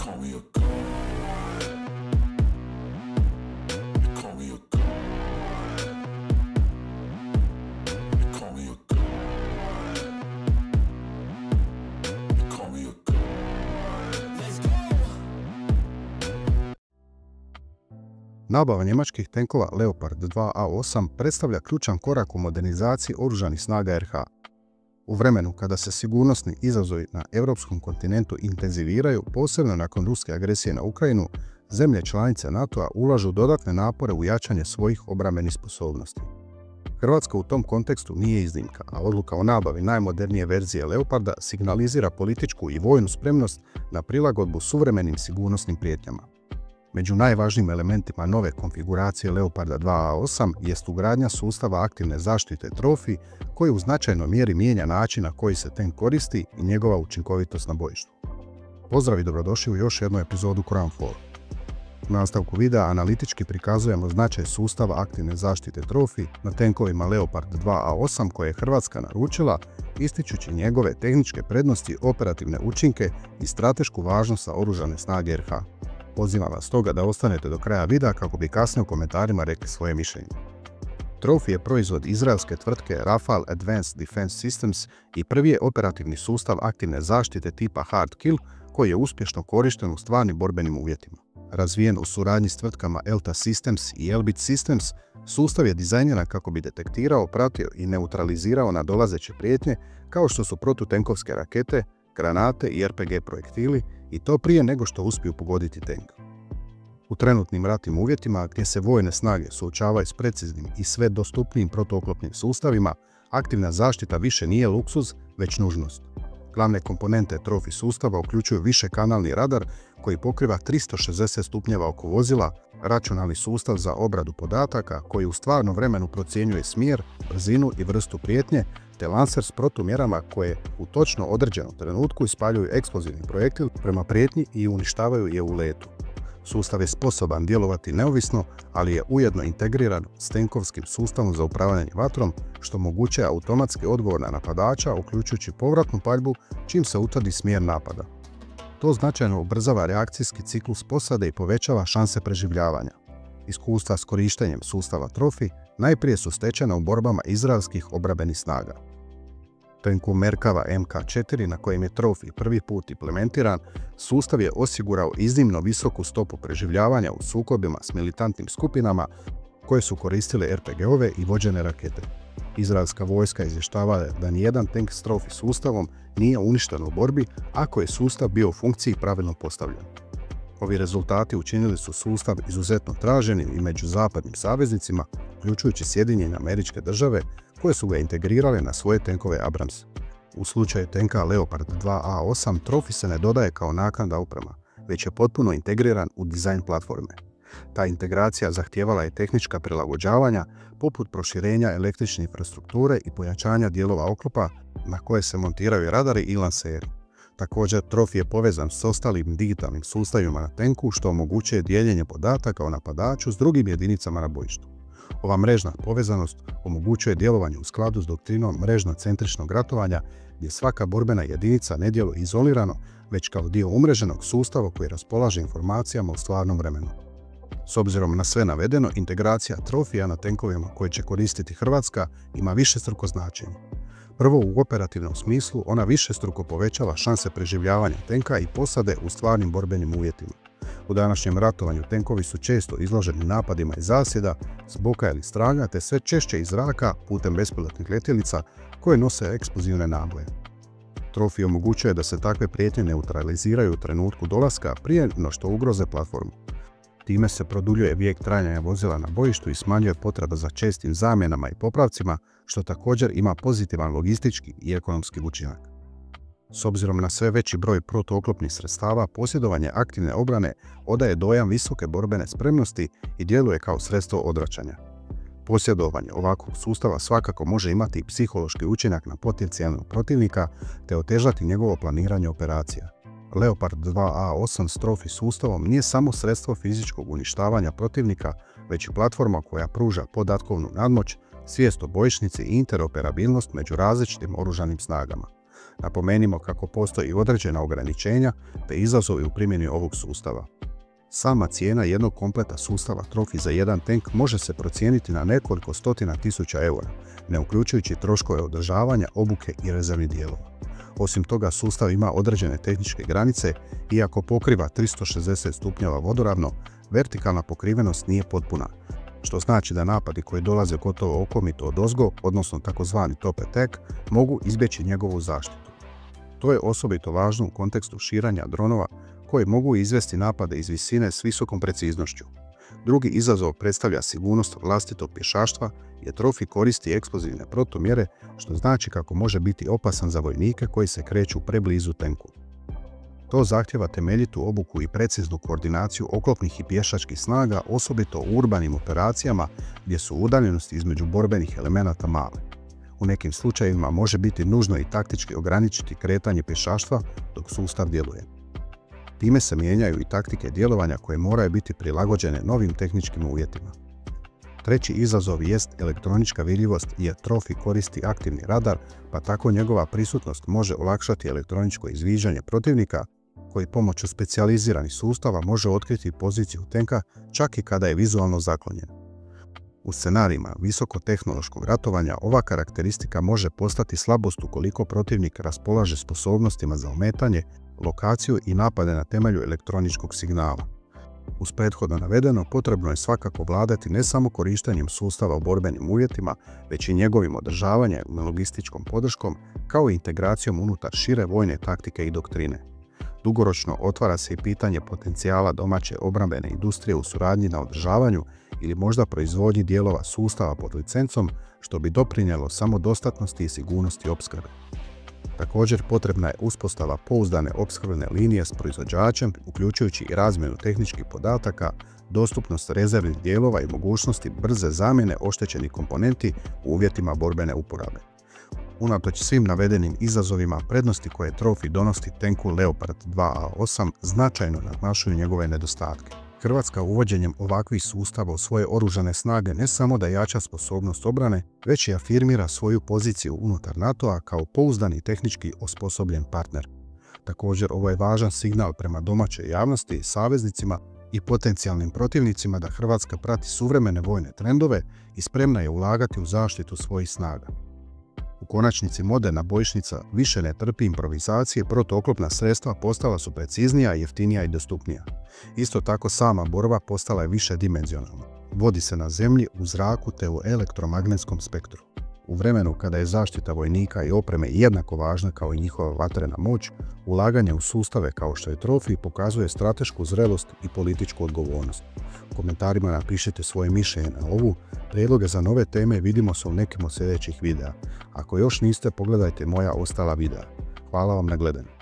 call me a god. You call me a god. You call me a god. You call me a god. Let's go. Nabava njemačkih tenkova Leopard 2A8 predstavlja ključan korak u modernizaciji oružanih snaga RH. U vremenu kada se sigurnosni izazovi na europskom kontinentu intenziviraju, posebno nakon ruske agresije na Ukrajinu, zemlje članice NATO-a ulažu dodatne napore u jačanje svojih obrambenih sposobnosti. Hrvatska u tom kontekstu nije iznimka, a odluka o nabavi najmodernije verzije Leoparda signalizira političku i vojnu spremnost na prilagodbu suvremenim sigurnosnim prijetnjama. Među najvažnijim elementima nove konfiguracije Leoparda 2A8 jest ugradnja sustava aktivne zaštite Trophy koji u značajnoj mjeri mijenja način na koji se tank koristi i njegova učinkovitost na bojištu. Pozdrav i dobrodošli u još jednu epizodu Crownfall. U nastavku videa analitički prikazujemo značaj sustava aktivne zaštite Trophy na tenkovima Leopard 2A8 koje je Hrvatska naručila, ističući njegove tehničke prednosti, operativne učinke i stratešku važnost za oružane snage RH. Pozivam vas stoga da ostanete do kraja videa kako bi kasnije u komentarima rekli svoje mišljenje. Trophy je proizvod izraelske tvrtke Rafale Advanced Defense Systems i prvi je operativni sustav aktivne zaštite tipa Hard Kill koji je uspješno korišten u stvarnim borbenim uvjetima. Razvijen u suradnji s tvrtkama Elta Systems i Elbit Systems, sustav je dizajniran kako bi detektirao, pratio i neutralizirao nadolazeće prijetnje kao što su protutenkovske rakete, granate i RPG projektili, i to prije nego što uspiju pogoditi tank. U trenutnim ratnim uvjetima gdje se vojne snage suočavaju s preciznim i sve dostupnijim protuoklopnim sustavima, aktivna zaštita više nije luksuz, već nužnost. Glavne komponente Trophy sustava uključuju višekanalni radar koji pokriva 360 stupnjeva oko vozila, računalni sustav za obradu podataka koji u stvarnom vremenu procjenjuje smjer, brzinu i vrstu prijetnje, te lancer s protumjerama koje u točno određenom trenutku ispaljuju eksplozivni projektil prema prijetnji i uništavaju je u letu. Sustav je sposoban djelovati neovisno, ali je ujedno integriran s tenkovskim sustavom za upravljanje vatrom, što omogućuje automatski odgovor na napadača, uključujući povratnu paljbu čim se utvrdi smjer napada. To značajno ubrzava reakcijski ciklus posade i povećava šanse preživljavanja. Iskustva s korištenjem sustava Trophy najprije su stečena u borbama izraelskih obrambenih snaga. Tenku Merkava MK4 na kojem je Trophy prvi put implementiran, sustav je osigurao iznimno visoku stopu preživljavanja u sukobima s militantnim skupinama koje su koristile RPG-ove i vođene rakete. Izraelska vojska izvještava da nijedan tank s Trophy sustavom nije uništen u borbi ako je sustav bio u funkciji pravilno postavljen. Ovi rezultati učinili su sustav izuzetno traženim i među zapadnim saveznicima, uključujući Sjedinjene Američke Države, koje su ga integrirale na svoje tenkove Abrams. U slučaju tenka Leopard 2A8 Trophy se ne dodaje kao naknadna oprema, već je potpuno integriran u dizajn platforme. Ta integracija zahtijevala je tehnička prilagođavanja, poput proširenja električne infrastrukture i pojačanja dijelova oklopa na koje se montiraju radari i lanseri. Također, Trophy je povezan s ostalim digitalnim sustavima na tenku što omogućuje dijeljenje podataka o napadaču s drugim jedinicama na bojištu. Ova mrežna povezanost omogućuje djelovanje u skladu s doktrinom mrežno-centričnog ratovanja gdje svaka borbena jedinica ne djeluje izolirano, već kao dio umreženog sustava koji raspolaže informacijama u stvarnom vremenu. S obzirom na sve navedeno, integracija Trophy na tenkovima koje će koristiti Hrvatska ima višestruko značenje. Prvo, u operativnom smislu ona višestruko povećava šanse preživljavanja tenka i posade u stvarnim borbenim uvjetima. U današnjem ratovanju tenkovi su često izloženi napadima iz zasjeda, s boka ili strana, te sve češće iz zraka putem bespilotnih letjelica koje nose eksplozivne naboje. Trophy omogućuje da se takve prijetnje neutraliziraju u trenutku dolaska prije no što ugroze platformu. Time se produljuje vijek trajanja vozila na bojištu i smanjuje potreba za čestim zamjenama i popravcima, što također ima pozitivan logistički i ekonomski učinak. S obzirom na sve veći broj protuoklopnih sredstava, posjedovanje aktivne obrane odaje dojam visoke borbene spremnosti i djeluje kao sredstvo odvraćanja. Posjedovanje ovakvog sustava svakako može imati i psihološki učinak na potencijalnog protivnika te otežati njegovo planiranje operacija. Leopard 2A8 s Trophy sustavom nije samo sredstvo fizičkog uništavanja protivnika, već i platforma koja pruža podatkovnu nadmoć, svijest o bojišnici i interoperabilnost među različitim oružanim snagama. Napomenimo kako postoji određena ograničenja te izazovi u primjeni ovog sustava. Sama cijena jednog kompleta sustava Trophy za jedan tank može se procijeniti na nekoliko stotina tisuća eura, ne uključujući troškove održavanja, obuke i rezervnih dijelova. Osim toga, sustav ima određene tehničke granice, iako pokriva 360 stupnjeva vodoravno, vertikalna pokrivenost nije potpuna, što znači da napadi koji dolaze gotovo okomito odozgo, odnosno takozvani top attack, mogu izbjeći njegovu zaštitu. To je osobito važno u kontekstu širenja dronova koji mogu izvesti napade iz visine s visokom preciznošću. Drugi izazov predstavlja sigurnost vlastitog pješaštva, jer Trophy koristi eksplozivne protumjere, što znači kako može biti opasan za vojnike koji se kreću preblizu tenku. To zahtjeva temeljitu obuku i preciznu koordinaciju oklopnih i pješačkih snaga, osobito u urbanim operacijama gdje su udaljenosti između borbenih elemenata male. U nekim slučajevima može biti nužno i taktički ograničiti kretanje pješaštva dok sustav djeluje. Time se mijenjaju i taktike djelovanja koje moraju biti prilagođene novim tehničkim uvjetima. Treći izazov jest elektronička vidljivost, jer Trophy koristi aktivni radar, pa tako njegova prisutnost može olakšati elektroničko izviđanje protivnika, koji pomoću specijaliziranih sustava može otkriti poziciju tenka čak i kada je vizualno zaklonjen. U scenarijima visokotehnološkog ratovanja ova karakteristika može postati slabost ukoliko protivnik raspolaže sposobnostima za ometanje, lokaciju i napade na temelju elektroničkog signala. Uz prethodno navedeno, potrebno je svakako vladati ne samo korištenjem sustava u borbenim uvjetima, već i njegovim održavanjem i logističkom podrškom, kao i integracijom unutar šire vojne taktike i doktrine. Dugoročno otvara se i pitanje potencijala domaće obrambene industrije u suradnji na održavanju ili možda proizvodnji dijelova sustava pod licencom, što bi doprinijelo samodostatnosti i sigurnosti opskrbe. Također potrebna je uspostava pouzdane opskrbne linije s proizvođačem, uključujući i razmjenu tehničkih podataka, dostupnost rezervnih dijelova i mogućnosti brze zamjene oštećenih komponenti u uvjetima borbene uporabe. Unatoč svim navedenim izazovima, prednosti koje Trophy donosi tenku Leopard 2A8 značajno nadmašuju njegove nedostatke. Hrvatska uvođenjem ovakvih sustava u svoje oružane snage ne samo da jača sposobnost obrane, već i afirmira svoju poziciju unutar NATO-a kao pouzdan i tehnički osposobljen partner. Također, ovo je važan signal prema domaćoj javnosti, saveznicima i potencijalnim protivnicima da Hrvatska prati suvremene vojne trendove i spremna je ulagati u zaštitu svojih snaga. U konačnici, moderna bojišnica više ne trpi improvizacije, protuoklopna sredstva postala su preciznija, jeftinija i dostupnija. Isto tako, sama borba postala je više dimenzionalna. Vodi se na zemlji, u zraku te u elektromagnetskom spektru. U vremenu kada je zaštita vojnika i opreme jednako važna kao i njihova vatrena moć, ulaganje u sustave kao što je Trophy pokazuje stratešku zrelost i političku odgovornost. U komentarima napišite svoje mišljenje na ovu, prijedloge za nove teme, vidimo se u nekim od sljedećih videa. Ako još niste, pogledajte moja ostala videa. Hvala vam na gledanju.